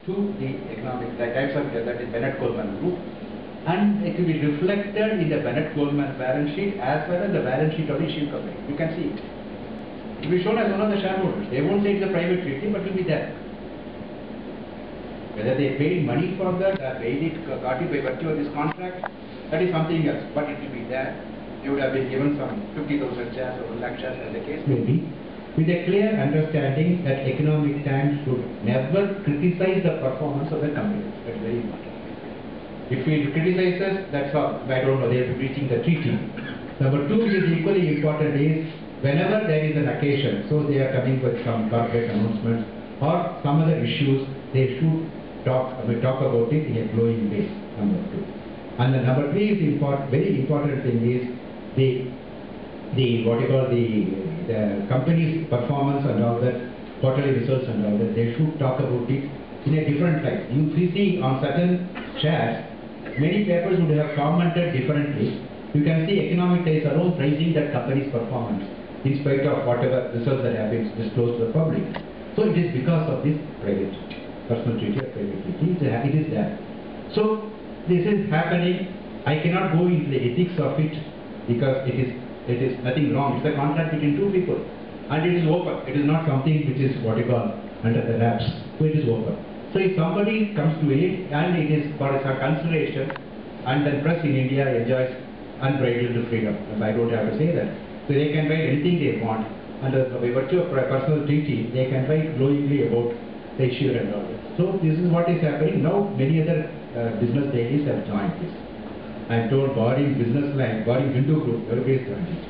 to the economic types of debt, that is Bennett Coleman group, and it will be reflected in the Bennett Coleman balance sheet as well as the balance sheet of the issue company. You can see it. It will be shown as one of the shareholders. They won't say it's a private treaty, but it will be there. Whether they paid money for that or paid it, got it by virtue of this contract, that is something else, but it will be there. You would have been given some 50,000 shares or 1 lakh shares as the case may be, with a clear understanding that Economic Times should never criticize the performance of the company. That's very important. If we criticize us, that's all. I don't know, they will be breaching the treaty. Number 2 is equally important is whenever there is an occasion, so they are coming with some corporate announcements or some other issues, they should talk about it in a glowing way. Number 2. And the number 3 is very important thing is the what you call the company's performance and all that, quarterly results and all that. They should talk about it in a different light. You see on certain shares, many papers would have commented differently. You can see Economic Times are all praising that company's performance in spite of whatever results that have been disclosed to the public. So it is because of this private personal treaty or private treaty. It is there. So this is happening. I cannot go into the ethics of it because it is nothing wrong. It's a contract between 2 people and it is open. It is not something which is what you call under the wraps. So it is open. So if somebody comes to it and it is for a consideration, and then press in India enjoys unbridled freedom. And I don't have to say that. So they can write anything they want. Under by virtue of personal treaty, they can write glowingly about the issue and all that. So this is what is happening. Now many other business dailies have joined this. I am told barring Business Line, barring Hindu Group, everybody is joined it.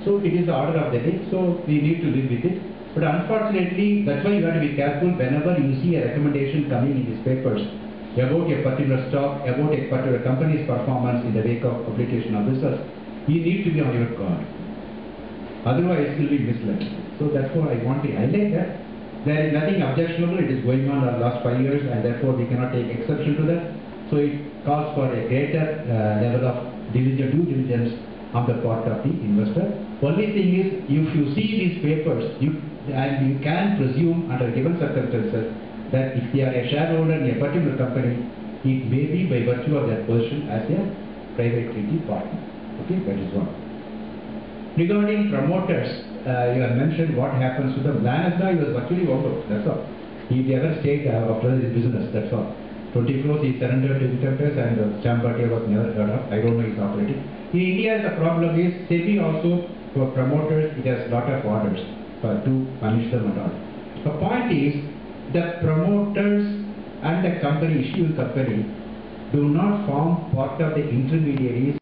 So it is the order of the day, so we need to live with it. But unfortunately, that's why you have to be careful whenever you see a recommendation coming in these papers about a particular stock, about a particular company's performance in the wake of publication of results. You need to be on your guard. Otherwise, it will be misled. So therefore, I want to highlight that there is nothing objectionable. It is going on the last 5 years, and therefore we cannot take exception to that. So it calls for a greater level of due diligence on the part of the investor. Only thing is, if you see these papers, you can presume under given circumstances that if they are a shareholder in a particular company, it may be by virtue of their position as a private treaty partner. Okay, that is one. Regarding promoters, you have mentioned what happens to them. Lanasda was virtually over. That's all. He never stayed after his business. That's all. 20 crores he surrendered to Interface, and Shyam Bhatia was never heard of. I don't know his operating. In India, the problem is SEBI also for promoters. It has lot of orders to punish them and all. The point is, the promoters and the company, issue company, do not form part of the intermediaries